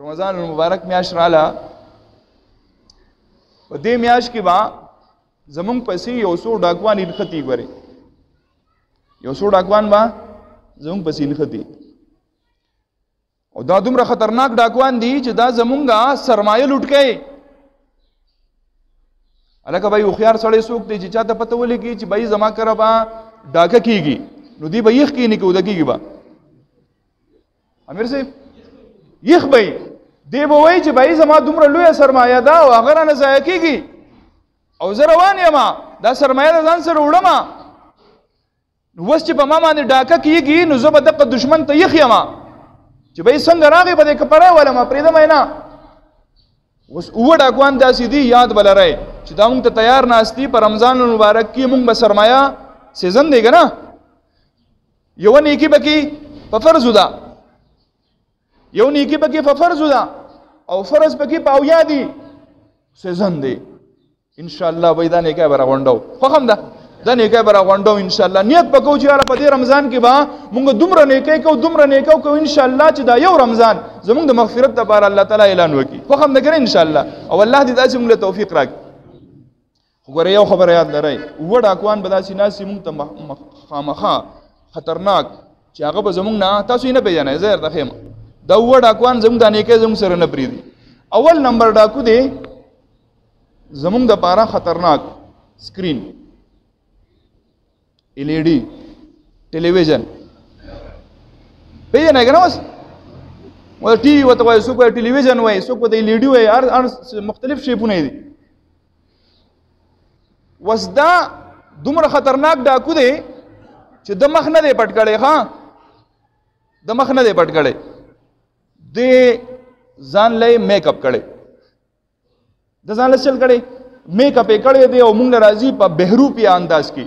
رمضان المبارک میاشت رااله، په دې میاشت کې به زمونږ پسې یو څو ډاکوان انخطي ګورې، یو څو ډاکوان به زمونږ پسې انخطي، او دا دومره خطرناک ډاکوان دي چې دا زمونږه سرمایه لوټ کوي. هلکه بھائی هوښیار سړی څوک دی چې چاته پته ولګي چې بھائی زما کره به ډاکه کېږي، نو دی به یخ کښېني که وده کېږي به امیر صاحب یخ به دی به وایي چې بھائی زما دومره لویه سرمایه ده او هغه رانه ضایع کېږي او زه روان یم دا سرمایه د ځان سره وړم، نو اوس چې په ما باندې ډاکه کېږي نو زه به دغه دشمن ته یخ یم چې بھائی څنګه راغی به دې کپړی ولم پرېږدم یې نه. اوس اوه ډاکوان داسې دي یاد به لرئ چې دا مونږ ته تیار ناست دي په رمضان المبارک کې مونږ به سرمایه سیزن دی که نه، یوه نیکي پکې په فرضو ده، یو نیکي پکې په فرضو ده او فرض پکې په اویا دي، سیزن دی انشاءالله به دا نیکۍ به راغونډو، خوښ هم ده دا نیکۍ به راغونډو انشاءالله. نیت به کوو چې یاره په دې رمضان کې به مونږ دومره نیکۍ کوو دومره نیکۍ کوو انشاءالله چې دا یو رمضان زمونږ د مغفرت دپاره الله تعالی اعلان وکړي، خوښ هم ده که نه انشاءالله، او الله دې داسې مونږ له توفیق راکړي. خو ګوره یو خبره یاد لرئ، اووه ډاکوان به داسې ناستي مونږ ته خامخا خطرناک چې هغه به زمونږ نه تاسو یې نه پېژنئ، زه درته ښیم دا اووه ډاکوان زمونږ دا نیکۍ زمونږ سره نه پرېږدي. اول نمبر ډاکو دی زمونږ دپاره خطرناک سکرین LED ټلویزیون پېژنئ که نه اوس ټي وي ورته وایي، څوک وایي ټلویزیون وایي، څوک ورته LED وایي، هر مختلف شیپونه دي. اوس دا دومره خطرناک ډاکو دی چې د مخ نه دی پټ کړی، ښه د مخ نه دی پټ کړی، د ځان له میک اپ کړی، د ځان له چل کړی میک اپ یې کړی دی او موږ له راځي په بهروپي انداز کې،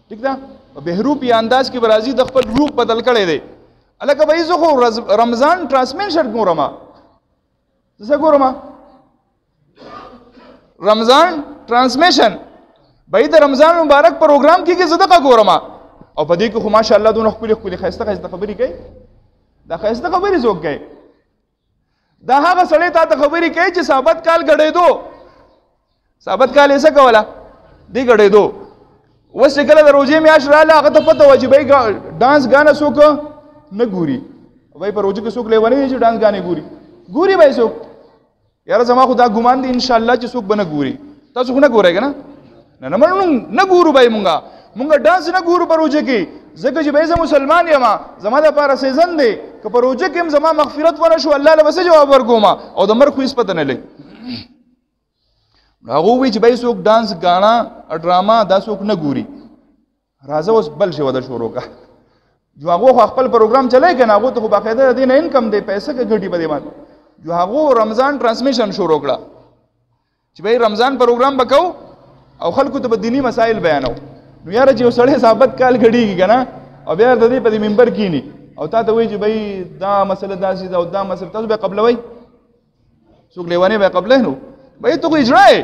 ٹھیک ده په بهروپي انداز کې به راځي د خپل روپ بدل کړی دی. هلکه بھائی زه خو رمضان ټرانسمیشن ګورم، زه څه ګورم رمضان ټرانسمیشن، بھائی د رمضان مبارک پروګرام کېږي زه دغه ګورم، او په دې کې خو ماشاءالله دونه ښکلې ښکلې ښایسته ښایسته خبرې کوي. دا ښایسته خبرې څوک کوي؟ دا هغه سړی تا ته خبرې کوي چې ثابت کال ګډېدو، ثابت کال یې څه کوله دی ګډېدو. اوس چې کله د روژې میاشت راغله هغه ته پته وه چې بھائی ډانس ګانه څوک نه ګوري، بھائی په روژه کې څوک لیونی دی چې ډانس ګانې ګوري، ګوري بھائی څوک، یاره زما خو دا ګمان دی انشاءالله چې څوک به نه ګوري، تاسو خو نه ګورئ که نه نه مونږ نه ګورو بھائی مونږ ډانس نه ګورو په روژه کې، ځکه چې بھائی زه مسلمان یم، زما دپاره سیزن دی، که په روژه کې هم زما مغفرت ونه شو الله له به څه جواب ورکوم او د مرګ خو هېڅ پته نه لګي. نو هغه ووایي چې بھائی څوک ډانس ګاڼه ډرامه دا څوک نه ګوري، راځه اوس بل شی وده شروع کړه، جو هغو خو خپل پروګرام چلی که نه هغو ته خو باقاعده د دې نه انکم دی، پیسه که ګټي په دې باندې، جو هغو رمضان ټرانسمیشن شروع کړه چې بھائی رمضان پروګرام به کوو او خلکو ته به دیني مسایل بیانو. نو یاره چې یو سړی ثابت کال ګډېږي که نه او بیا د دې په دې منبر کښېني او تا ته وایي چې بھائی دا مسله داسې ده او دا مسله، تاسو به یې قبلوئ؟ څوک لیونی به یې قبلوئ؟ نو بھائی ته خو اجرا یې،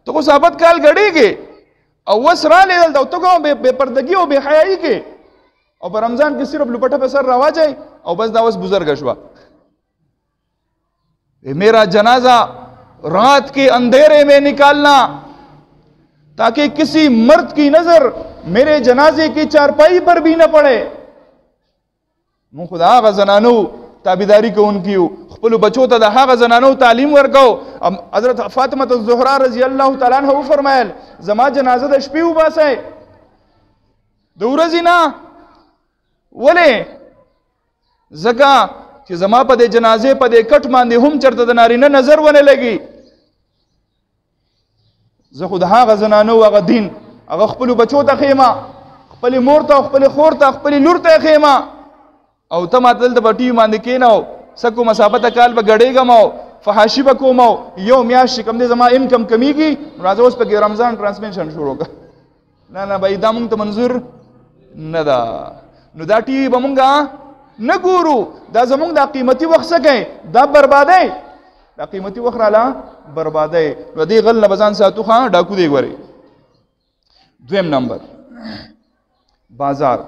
ته خو ثابت کال ګډېږي او اوس راغلې دلته او ته کوم بې پردګي او بې حیایي کې او په رمضان کې صرف لپټه په سر راواچئ او بس دا اوس بزرګه شوه. میرا جنازہ رات کے اندھیرے میں نکالنا تاکہ کسی مرد کی نظر میرے جنازے کی چارپائی پر بھی نہ پڑے. مون خدا هغه زنانو تابعداري کوونکي خپل بچو ته د هغه زنانو تعلیم ورکو. حضرت فاطمه الزهرا رضی الله تعالی عنها فرمایل زما جنازه د شپې وباسئ د ورځې نه، ولې ځکه چې زما په دې جنازې په دې کټ باندې هم چرته د نارینه نظر ونه لګي. زه خو د هغه زنانو هغه دین هغه خپلو بچو ته ښیمه، خپلې مور ته خپلې خور ته خپلې لور ته ښیمه او ته ماته دلته په ټي وي باندې کښېنه څه کومه ثابته کال به ګډېږم او فحاشي به کوم او یو میاشت چې کوم دی زما انکم کمیږي، راځه اوس پکې رمضان ټرانسمیشن شروع کړه. نه نه بھائی دا مونږ ته منظور نه ده. نو دا ټي وي به مونږ نه ګورو، دا زمونږ دا قیمتي وخت څه کوي دا بربادی، دا قیمتي وخت راله بربادی. نو دې غل نه به ځان ساتو ښه ډاکو دی ګورئ. دویم نمبر بازار،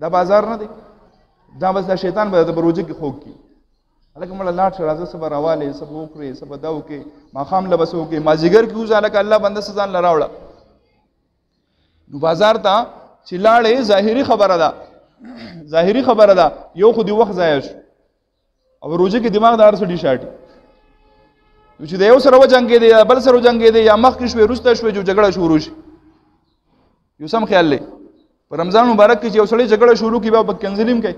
دا بازار نه دی، دا بس دا شیطان به د بروجه کې خوږ کی هلکه مړه لاړ شه راځه صبر راواله سب وکړې سب دا وکړې ماښام له بس وکړې مازدیګر کې وځه هلکه الله بنده څه ځان له راوړه نو بازار ته چې لاړې ظاهري خبره ده یو خو دې وخت ضایع شو او روژه کې دماغ د هر څه ډیشاټي چې د یو سره وجنګېدې یا بل سره وجنګېدې یا مخکې شوې وروسته شوې جو جګړه شروع شي یو سم خیال لې په رمضان مبارک کې چې یو سړی جګړه شروع کړي بیا به کنزلیم کوي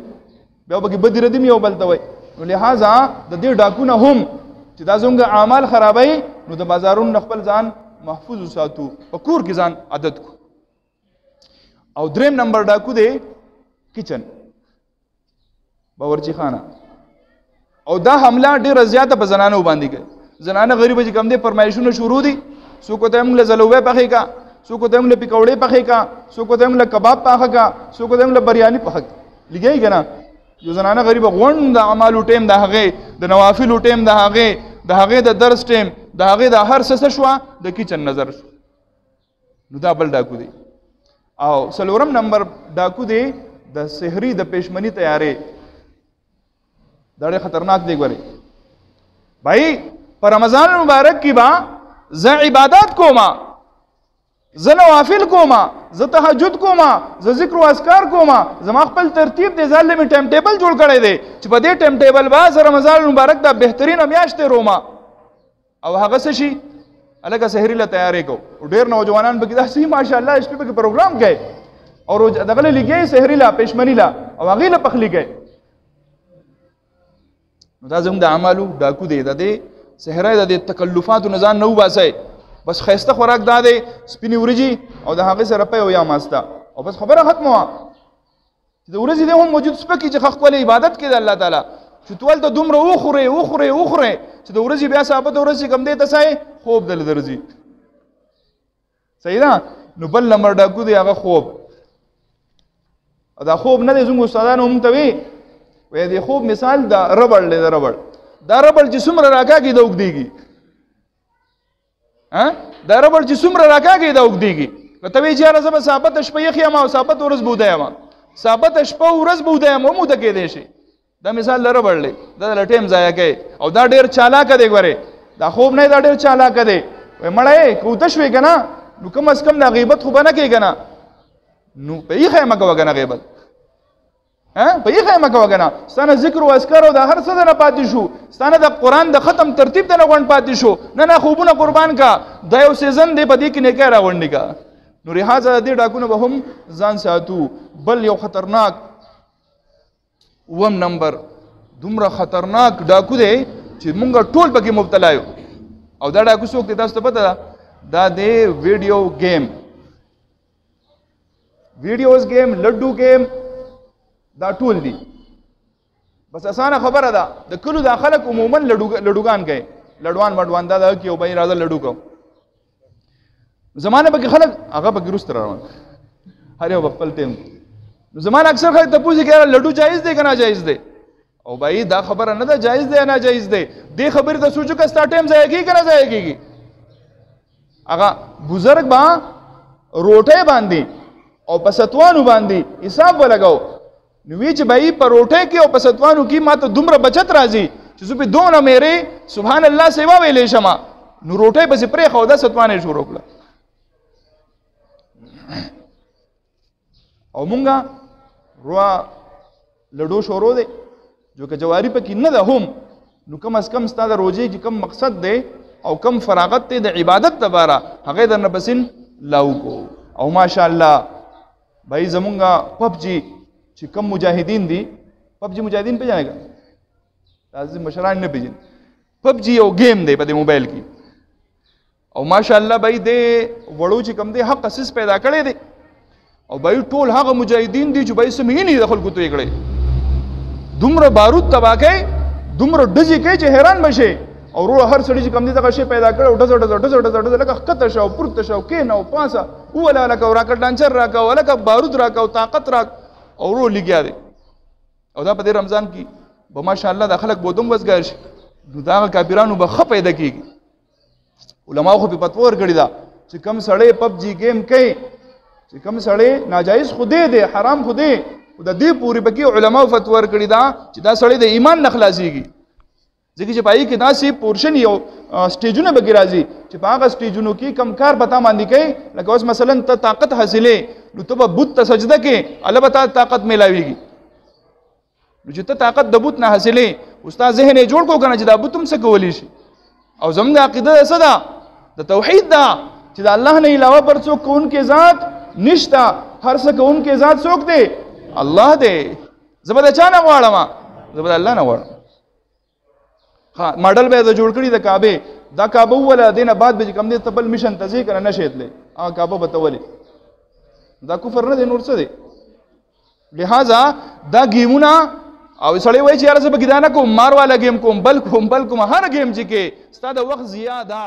بیا به بدی ردیم یو بل ته وایي نو لہذا د دې ډاکونه هم چې دا زموږ اعمال خرابوي نو د بازارونو خپل ځان محفوظ وساتو په کور کې ځان عادت کو او دریم نمبر ډاکو دی کچن باورچی خانه او دا حمله ډیره زیاته په زنانو باندې کوي زنانه غریبه چې کم دي فرمایشونه شروع دي څوک ته موږ له زلوبه پخې کا څوک ته موږ له پکوړې پخې کا څوک ته موږ له کباب پخې کا څوک ته موږ له بریاني پخې لګي کنه یو زنانه غریبه غوند د اعمالو ټیم د هغه د نوافلو ټیم د هغه د درس ټیم د هغه د هر څه شو د کچن نظر شو نو دا بل ډاکو دی او سلورم نمبر ډاکو دی د سحری د پېشمنی تیارې دا ډېر خطرناک دی ګورئ بھائی په رمضان مبارک کې با زه عبادت کوما زه نوافل کوما زه تهجد کوما زه ذکر او اذکار کوما زما خپل ترتیب دی ځان له ټایم ټیبل جوړ کړی دی چې په دې ټایم ټیبل با زه رمضان مبارک دا بهترین میاشت روما او هغه څه شي الګه سحری له تیارې کو ډېر نوجوانان به دا سي ماشاءالله شپې په پروګرام کوي او دغه لګي سحری لا پېشمنی لا او هغه له پخلی کوي نو دا زموږ د اعمالو ډاکو دی د دې سحری د تکلفاتو نه ځان نه وباسئ بس خیسته خوراک دا دی سپینې وریجې او د هغې سره پی او یا ماسته او بس خبره ختمه وه چې د ورځې دی هم موجود سپکي چې خپل عبادت کې د الله تعالی چې تول ته دومره وخورې چې د ورځې بیا ثابت ورځ چې کم دی ته سای خوب دل درځي صحیح ده نو بل نمبر ډاکو دی هغه خوب دا خوب نه دی زموږ استادانو هم ته وی د خوب مثال د ربړ دی د ربړ دا ربړ چې څومره راکاږي د اوږدېږي دا ربړ چې څومره راکاږي د اوږدېږي که ته وایې چې یاره زه به ثابته شپه یخ یم او ثابته ورځ بوده یم ثابته شپه ورځ بوده یم هم موده کېدی شي دا مثال د ربړ دی دا د ټیم ضایع کوي او دا ډېر چالاکه دی ګورې دا خوب نه دا ډېر چالاکه دی وایي مړی که اوته شوې که نه نو کم از کم دا غیبت خو به نه کوې که نه نو په یخه یې مه کوه که نه غیبت په یخه یې مه کوه که نه ستانه ذکر او اذکار او د هر څه نه پاتې شو ستانه د قرآن د ختم ترتیب ته نه غونډ پاتې شو نه خوبونه قربان کا دا یو سیزن دی په دې کې نیکۍ راغونډې کا نو لہذا د دې ډاکونه به هم ځان ساتو بل یو خطرناک اووم نمبر دومره خطرناک ډاکو دی چې مونږ ټول پکې مبتلا یو او دا ډاکو څوک دی تاسو ته پته ده دا دی ویډیو گیم ویډیوز گیم لډو گیم دا ټول دي بس اسانه خبره ده د کلو دا خلک عموما لډوګان کوي لډوان مډوان دا کې او به راځه لډو کو زمانه به خلک هغه به ګروست روان هر یو خپل ټیم نو زمانه اکثر خلک ته پوښتنه کوي لډو جایز دی که نه جایز دی او بھائی دا خبره نه ده جایز دی نه جایز دی دې خبرې ته سوچو که ستا ټیم ضایع کېږي که نه ضایع کېږي هغه بزرګ به روټۍ باندې او په ستوانو باندې حساب ولګاو نو وی چې بھائی په روټۍ کې او په ستوانو کې ما ته دومره بچت راځي چې زه په دونه میرې سبحان الله سیوا ویلې شم نو روټۍ پسې پرېښوده ستوانې شروع کړه او مونږه روا لډو شروع دی جو که جواری پکې نه ده هم نو کم از کم ستا د روژې چې کم مقصد دی او کم فراغت دی د عبادت دپاره هغې درنه پسین لاو کو او ماشاءالله بھائی زمونږه پبجي چې کم مجاهدین دي پبجي مجاهدین پېژنئ که داسې مشران نه پېژني پبجي یو گیم دی په دې موبایل کې او ماشاءالله بھائی دې وړو چې کم دی حق اساس پیدا کړی دی او بھائی ټول هغه مجاهدین دي چې بھائی سمینې د خلکو ته کړی دومره بارود تباه کوي دومره ډزې کوي چې حیران بشي او ورو هر سړي چې کم دي دغه شی پیدا کړی او ډزه لکه ښکته شه او پورته شه او کېنه او پاسه ووله هلکه راکټ لانچر راکه هلکه بارود راکه او طاقت راک او ورو لګیا دی او دا په دې رمضان کې به ماشاءالله دا خلک بودم وزګار شي نو دا هغه کافرانو به ښه پیدا کېږي علماو خو پې فتوا ورکړې ده چې کم سړی پبجي گیم کوي چې کم سړی ناجایز خو دی حرام خو دی د دې پوری پکې علما فتوا ورکړي دا چې دا سړی د ایمان نه خلاصيږي ځکه چې پای کې دا سي پورشن یو سټیجونه به راځي چې په هغه سټیجونو کې کم کار پتا باندې کوي لکه اوس مثلا ته طاقت حاصلې نو ته به بت ته سجده کې الله به تا طاقت ملاويږي نو چې ته طاقت د بت نه حاصلې استاد ذهن یې جوړ کو کنه چې دا بت هم څه کولی شي او زموږ عقیده څه ده د توحید ده چې د الله نه علاوه بل څوک کوونکی ذات نشته هر څه کوونکی ذات څوک دی الله دی زه به د چا نه غواړم زه به د الله نه غواړم ها ماډل به د جوړ کړي د کعبه دا کعبه ولا دینه بعد به کوم دي تبل میشن تزي کنه نشیتلې ها کعبه بتولې دا کفر نه دی نور څه دی لہذا دا گیمونه او سړی وای چې یاره زه به ګدانه کوم مار والا گیم کوم بل کوم هر گیم چې کې ستاسو وخت زیاده